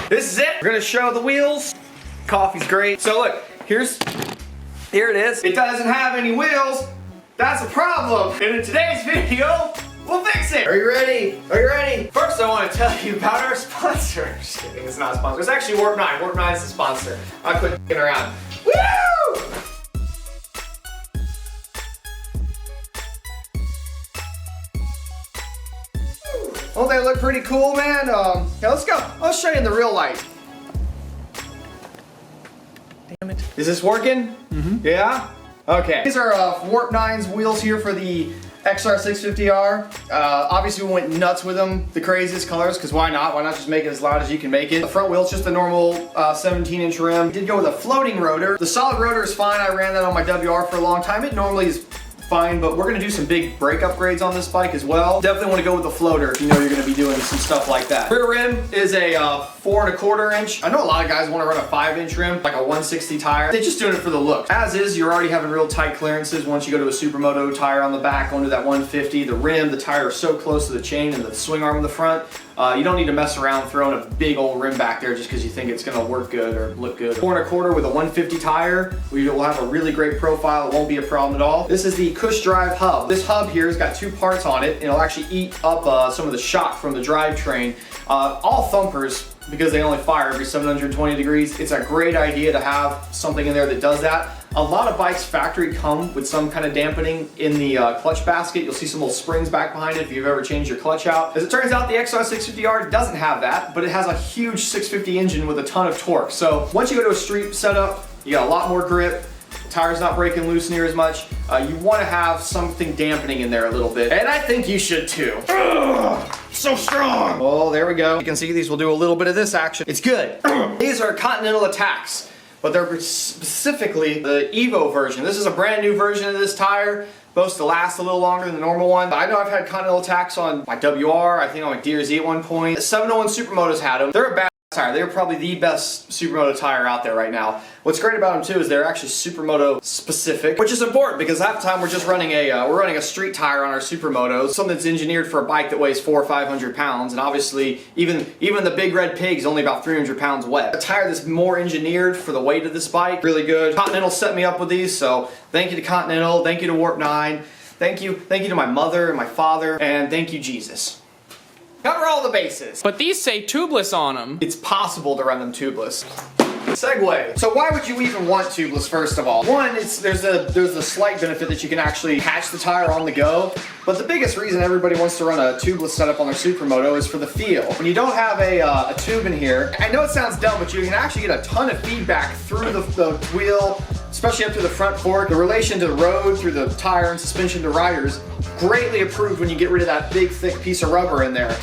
This is it. We're gonna show the wheels. Coffee's great. So look, here it is. It doesn't have any wheels. That's a problem. And in today's video, we'll fix it. Are you ready? Are you ready? First, I want to tell you about our sponsor. Just kidding, it's not a sponsor. It's actually Warp 9. Warp 9 is the sponsor. I quit f***ing around. Woo! Well, they look pretty cool, man. Yeah, let's go. I'll show you in the real light. Damn it. Is this working? Mm-hmm. Yeah? Okay. These are Warp 9's wheels here for the XR650R. Obviously we went nuts with them, the craziest colors, because why not? Why not just make it as loud as you can make it? The front wheel's just a normal 17-inch rim. We did go with a floating rotor. The solid rotor is fine. I ran that on my WR for a long time. It normally is fine, but we're gonna do some big brake upgrades on this bike as well. Definitely want to go with the floater if you know you're gonna be doing some stuff like that. Rear rim is a 4 1/4 inch. I know a lot of guys want to run a 5-inch rim, like a 160 tire. They're just doing it for the look. As is, you're already having real tight clearances once you go to a Supermoto tire on the back, onto that 150. The rim, the tire is so close to the chain and the swing arm in the front. You don't need to mess around throwing a big old rim back there just because you think it's going to work good or look good. 4 1/4 with a 150 tire, we will have a really great profile. It won't be a problem at all. This is the Cush Drive hub. This hub here has got 2 parts on it. It'll actually eat up some of the shock from the drivetrain. All thumpers, because they only fire every 720 degrees, it's a great idea to have something in there that does that. A lot of bikes factory come with some kind of dampening in the clutch basket. You'll see some little springs back behind it if you've ever changed your clutch out. As it turns out, the XR650R doesn't have that, but it has a huge 650 engine with a ton of torque. So once you go to a street setup, you got a lot more grip. The tire's not breaking loose near as much. You want to have something dampening in there a little bit, and I think you should too. Ugh, so strong. Oh, there we go. You can see these will do a little bit of this action. It's good. These are Continental Attacks, but they're specifically the Evo version. This is a brand new version of this tire. Supposed to last a little longer than the normal one. I know I've had Continental Attacks on my WR, I think on my DRZ at one point. The 701 Supermotos had them. They're a bad tire. They're probably the best Supermoto tire out there right now. What's great about them too is they're actually Supermoto specific, which is important because half the time we're just running a street tire on our Supermotos, something that's engineered for a bike that weighs 400 or 500 pounds, and obviously even the Big Red Pig is only about 300 pounds wet. A tire that's more engineered for the weight of this bike, really good. Continental set me up with these, so thank you to Continental, thank you to Warp 9, thank you to my mother and my father, and thank you Jesus. Cover all the bases. But these say tubeless on them. It's possible to run them tubeless. Segue. So why would you even want tubeless, first of all? One, there's a slight benefit that you can actually catch the tire on the go, but the biggest reason everybody wants to run a tubeless setup on their Supermoto is for the feel. When you don't have a tube in here, I know it sounds dumb, but you can actually get a ton of feedback through the wheel, especially up to the front fork. The relation to the road through the tire and suspension to riders, greatly improved when you get rid of that big thick piece of rubber in there.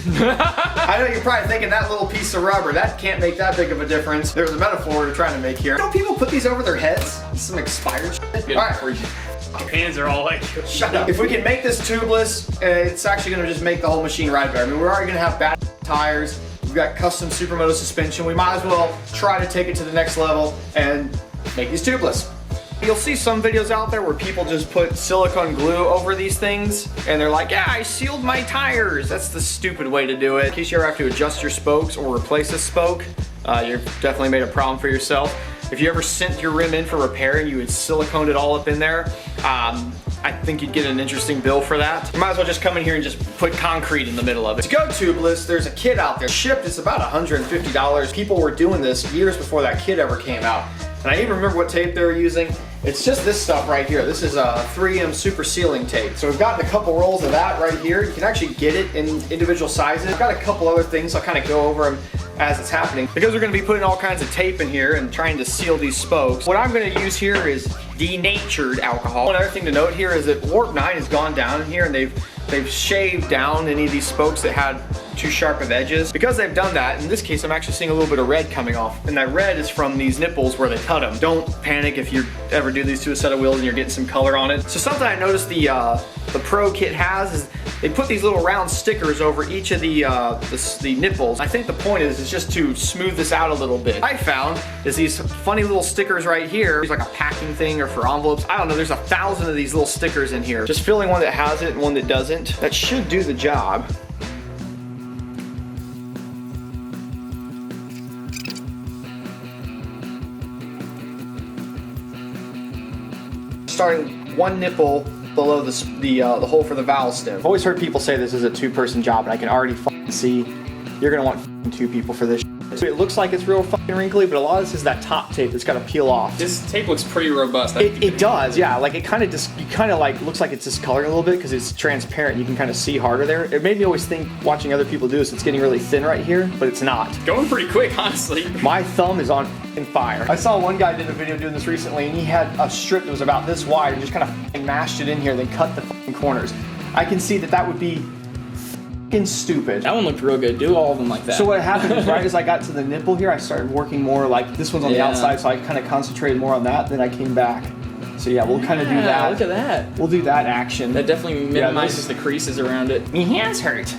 I know you're probably thinking that little piece of rubber, that can't make that big of a difference. There's a metaphor we're trying to make here. Don't people put these over their heads? Some expired shit. Alright. Your hands are all like, shut up. If we can make this tubeless, it's actually going to just make the whole machine ride better. I mean, we're already going to have bad tires. We've got custom Supermoto suspension. We might as well try to take it to the next level and make these tubeless. You'll see some videos out there where people just put silicone glue over these things and they're like, yeah, I sealed my tires. That's the stupid way to do it. In case you ever have to adjust your spokes or replace a spoke, you've definitely made a problem for yourself. If you ever sent your rim in for repair and you had siliconed it all up in there, I think you'd get an interesting bill for that. You might as well just come in here and just put concrete in the middle of it. To go tubeless, there's a kit out there. Shipped, it's about $150. People were doing this years before that kit ever came out. And I even remember what tape they were using. It's just this stuff right here. This is a 3M super sealing tape. So we've gotten a couple rolls of that right here. You can actually get it in individual sizes. I've got a couple other things, I'll kind of go over them as it's happening. Because we're gonna be putting all kinds of tape in here and trying to seal these spokes, what I'm gonna use here is denatured alcohol. One other thing to note here is that Warp 9 has gone down in here and they've shaved down any of these spokes that had too sharp of edges. Because they've done that, in this case I'm actually seeing a little bit of red coming off, and that red is from these nipples where they cut them. Don't panic if you ever do these to a set of wheels and you're getting some color on it. So something I noticed the Pro kit has is they put these little round stickers over each of the nipples. I think the point is just to smooth this out a little bit. What I found is these funny little stickers right here. It's like a packing thing or for envelopes. I don't know, there's 1,000 of these little stickers in here. Just filling one that has it and one that doesn't. That should do the job. starting one nipple below the hole for the valve stem. I've always heard people say this is a two-person job, and I can already fucking see you're gonna want two people for this. So it looks like it's real fucking wrinkly, but a lot of this is that top tape that's got to peel off. This tape looks pretty robust. It does, yeah. Like it kind of just, you kind of like looks like it's discoloring a little bit because it's transparent. You can kind of see harder there. It made me always think, watching other people do this, it's getting really thin right here, but it's not. Going pretty quick, honestly. My thumb is on fucking fire. I saw one guy did a video doing this recently, and he had a strip that was about this wide and just kind of fucking mashed it in here, then cut the fucking corners. I can see that that would be stupid. That one looked real good. Do all of them like that. So what happened is right as I got to the nipple here, I started working more like this one's on the outside, so I kind of concentrated more on that. Then I came back. So yeah, we'll kind of do that. Look at that. We'll do that action. That definitely minimizes the creases around it. My hands hurt.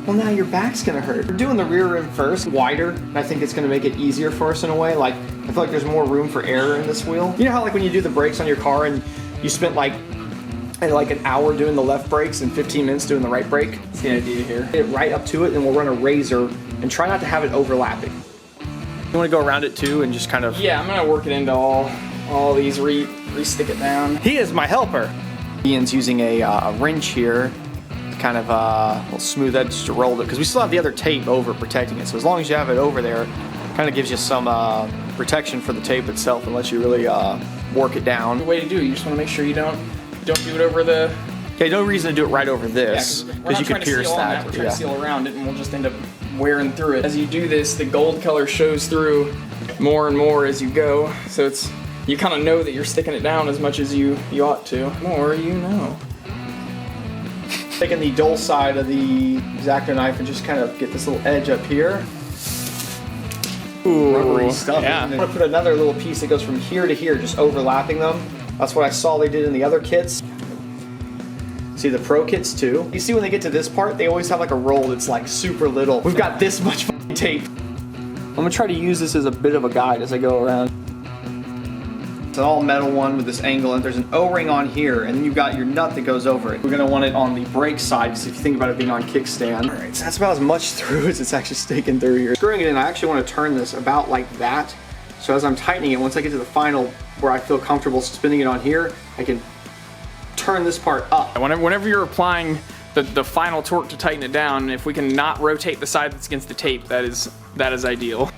Well, now your back's gonna hurt. We're doing the rear rim first, wider, and I think it's gonna make it easier for us in a way. Like I feel like there's more room for error in this wheel. You know how like when you do the brakes on your car and you spent like an hour doing the left brakes and 15 minutes doing the right brake? That's the idea here. Get it right up to it, and we'll run a razor and try not to have it overlapping. You want to go around it too and just kind of... Yeah, I'm gonna work it into all these, re-stick it down. He is my helper. Ian's using a wrench here to kind of we'll smooth edge to roll it, because we still have the other tape over protecting it. So as long as you have it over there, it kind of gives you some protection for the tape itself and lets you really work it down. The way to do it, you just want to make sure you don't do it over the... Okay, no reason to do it right over this, because you could pierce that. We're trying to seal around it, and we'll just end up wearing through it. As you do this, the gold color shows through more and more as you go, so it's, you kind of know that you're sticking it down as much as you ought to. More you know. Taking the dull side of the X-Acto knife and just kind of get this little edge up here. Ooh, rubbery stuff. Yeah. I'm gonna put another little piece that goes from here to here, just overlapping them. That's what I saw they did in the other kits. See the pro kits too. You see when they get to this part, they always have like a roll that's like super little. We've got this much fucking tape. I'm gonna try to use this as a bit of a guide as I go around. It's an all metal one with this angle, and there's an O-ring on here, and then you've got your nut that goes over it. We're gonna want it on the brake side, because if you think about it being on kickstand. All right, so that's about as much through as it's actually staking through here. Screwing it in, I actually want to turn this about like that. So as I'm tightening it, once I get to the final where I feel comfortable spinning it on here, I can turn this part up. Whenever you're applying the final torque to tighten it down, if we can not rotate the side that's against the tape, that is ideal.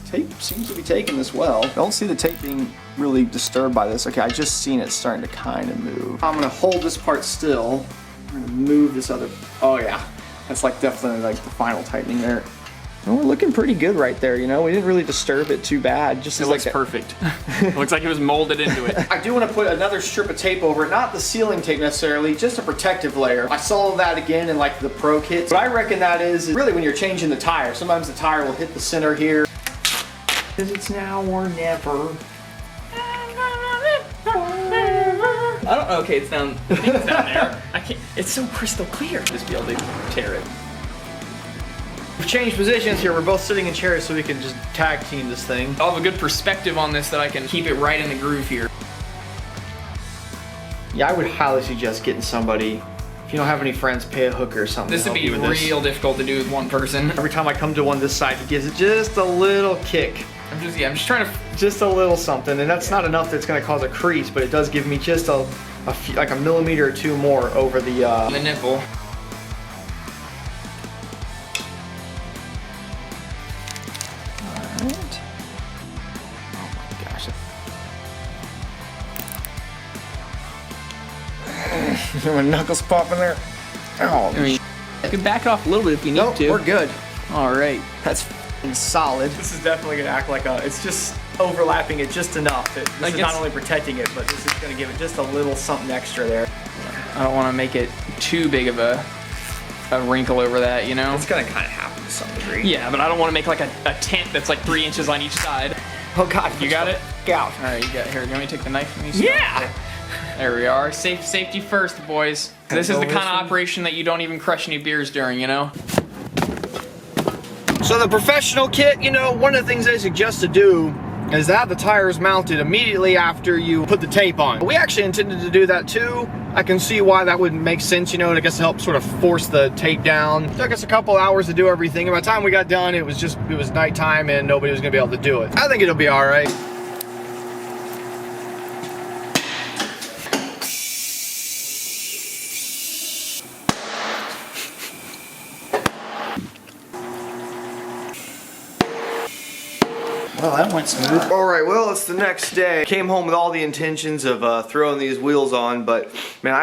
Tape seems to be taking this well. I don't see the tape being really disturbed by this. Okay, I just seen it starting to kind of move. I'm gonna hold this part still. I'm gonna move this other, oh yeah. That's like definitely like the final tightening there. And we're looking pretty good right there, you know? We didn't really disturb it too bad. Just it looks perfect. It looks like it was molded into it. I do want to put another strip of tape over it, not the sealing tape necessarily, just a protective layer. I saw that again in like the pro kits. What I reckon that is really when you're changing the tire. Sometimes the tire will hit the center here. Because it's now or never. I don't know, okay, it's down, I think it's down there. I can't, it's so crystal clear. Just be able to tear it. We've changed positions here. We're both sitting in chairs so we can just tag team this thing. I'll have a good perspective on this that I can keep it right in the groove here. Yeah, I would highly suggest getting somebody. If you don't have any friends, pay a hooker or something. This would be real difficult to do with one person. Every time I come to one this side, it gives it just a little kick. I'm just trying to... Just a little something, and that's not enough that's gonna cause a crease, but it does give me just a few, like a millimeter or two more over the nipple. Alright. Oh my gosh. My knuckles popping there. Oh, I mean, you can back it off a little bit if you need to. We're good. All right. That's solid. This is definitely gonna act like it's just overlapping it just enough. This is not only protecting it, but this is gonna give it just a little something extra there. I don't want to make it too big of a wrinkle over that, you know? It's gonna kind of happen to some degree. Yeah, but I don't want to make like a tent that's like 3 inches on each side. Oh God, you got it? Out. All right, you got here. Do you want me to take the knife from me? Yeah. There we are. Safety first, boys. This is the kind of operation that you don't even crush any beers during, you know? So the professional kit, you know, one of the things they suggest to do is to have the tires mounted immediately after you put the tape on. We actually intended to do that too. I can see why that would make sense, you know, I guess to help sort of force the tape down. It took us a couple hours to do everything, and by the time we got done, it was nighttime and nobody was gonna be able to do it. I think it'll be all right. Well, that went smooth. Alright, well, it's the next day. Came home with all the intentions of throwing these wheels on, but man,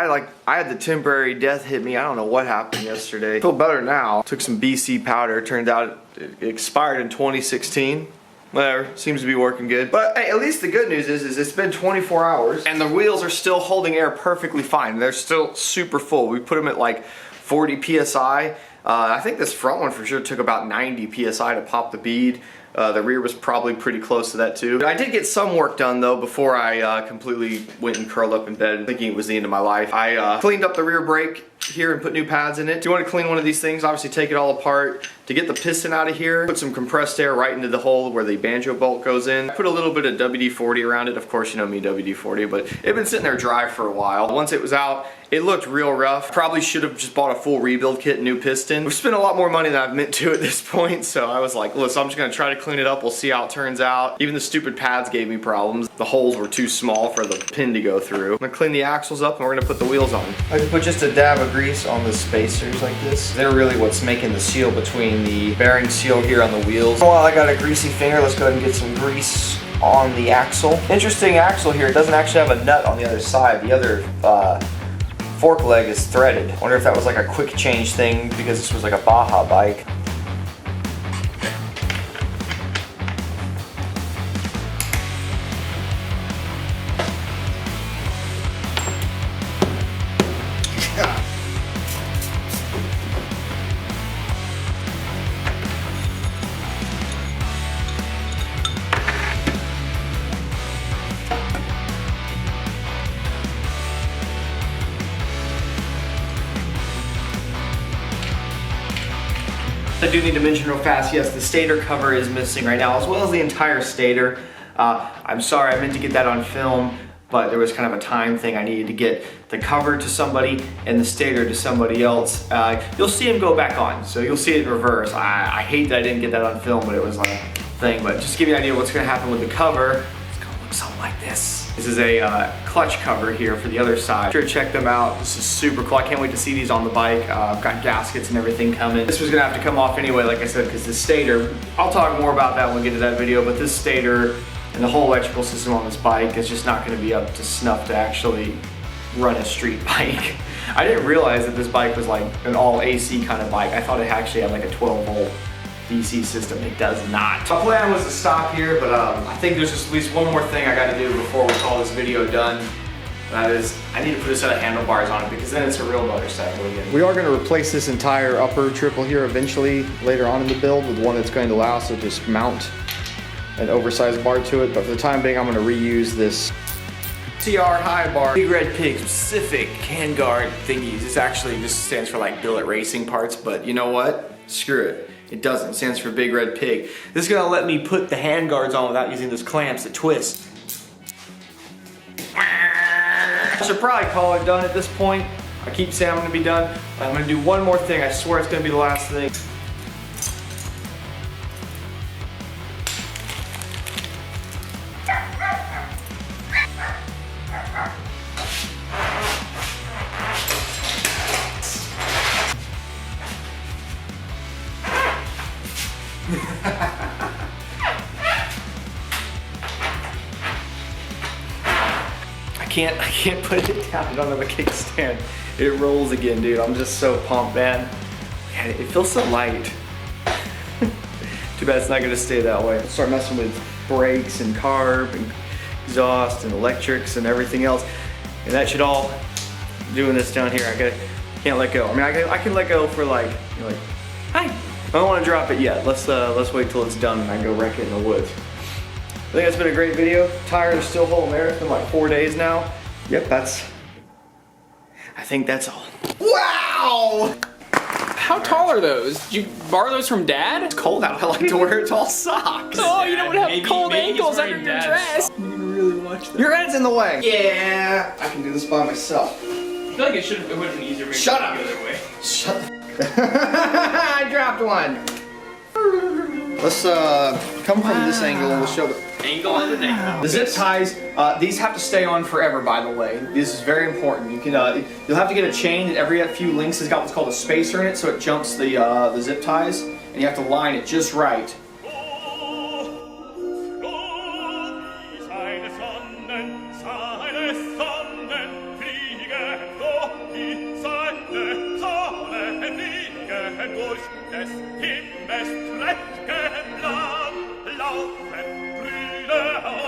I had the temporary death hit me. I don't know what happened yesterday. I feel better now. Took some BC powder. Turned out it expired in 2016. Whatever, seems to be working good. But hey, at least the good news is it's been 24 hours and the wheels are still holding air perfectly fine. They're still super full. We put them at like 40 PSI. I think this front one for sure took about 90 PSI to pop the bead. The rear was probably pretty close to that too. But I did get some work done though before I completely went and curled up in bed thinking it was the end of my life. I cleaned up the rear brake here and put new pads in it. Do you want to clean one of these things? Obviously take it all apart. To get the piston out of here, put some compressed air right into the hole where the banjo bolt goes in. Put a little bit of WD-40 around it. Of course you know me, WD-40, but it had been sitting there dry for a while. Once it was out, it looked real rough. Probably should have just bought a full rebuild kit, new piston. We've spent a lot more money than I've meant to at this point, so I was like, listen, I'm just gonna try to clean it up. We'll see how it turns out. Even the stupid pads gave me problems. The holes were too small for the pin to go through. I'm gonna clean the axles up and we're gonna put the wheels on. I can put just a dab of grease on the spacers like this. They're really what's making the seal between the bearing seal here on the wheels. While I got a greasy finger, let's go ahead and get some grease on the axle. Interesting axle here, it doesn't actually have a nut on the other side. The other fork leg is threaded. I wonder if that was like a quick change thing because this was like a Baja bike. I do need to mention real fast, yes, the stator cover is missing right now, as well as the entire stator. I'm sorry, I meant to get that on film, but there was kind of a time thing. I needed to get the cover to somebody and the stator to somebody else. You'll see him go back on, so you'll see it in reverse. I hate that I didn't get that on film, but it was like a thing. But just to give you an idea of what's gonna happen with the cover, it's gonna look something like this. This is a clutch cover here for the other side. Sure, check them out. This is super cool. I can't wait to see these on the bike. I've got gaskets and everything coming. This was gonna have to come off anyway, like I said, because the stator, I'll talk more about that when we get to that video, but this stator and the whole electrical system on this bike is just not gonna be up to snuff to actually run a street bike. I didn't realize that this bike was like an all AC kind of bike. I thought it actually had like a 12-volt DC system. It does not. My plan was to stop here, but I think there's just at least one more thing I gotta do before we call this video done. That is, I need to put a set of handlebars on it because then it's a real motorcycle again. We are gonna replace this entire upper triple here eventually later on in the build with one that's going to allow us to just mount an oversized bar to it, but for the time being I'm gonna reuse this CR high bar Big Red Pig specific handguard thingies. This actually just stands for like billet racing parts, but you know what? Screw it. It doesn't. It stands for Big Red Pig. This is gonna let me put the handguards on without using those clamps that twist. I should probably call it done at this point. I keep saying I'm gonna be done, but I'm gonna do one more thing. I swear it's gonna be the last thing. I can't put it down. I don't have a kickstand. It rolls again, dude. I'm just so pumped, man. Man, it feels so light. Too bad it's not gonna stay that way. Start messing with brakes and carb and exhaust and electrics and everything else. And that should all, doing this down here, can't let go. I mean, I can let go for like, you're like, hi. I don't wanna drop it yet. Let's wait till it's done and I go wreck it in the woods. I think that's been a great video. Tires are still holding there. It's been like 4 days now. Yep, I think that's all. Wow! How tall are those? Did you borrow those from Dad? It's cold out. I like to wear tall socks. Oh, you don't have cold ankles under your dress. You can really watch that. Your head's in the way. Yeah, I can do this by myself. I feel like it would have been easier to Shut up. the other way. Shut up. I dropped one. Let's come from this angle and we'll show the Angle of the neck. The zip ties, these have to stay on forever, by the way. This is very important. You can, you'll have to get a chain that every few links has got what's called a spacer in it, so it jumps the zip ties, and you have to line it just right. durch des Himmels prächtigen Land laufen Brüder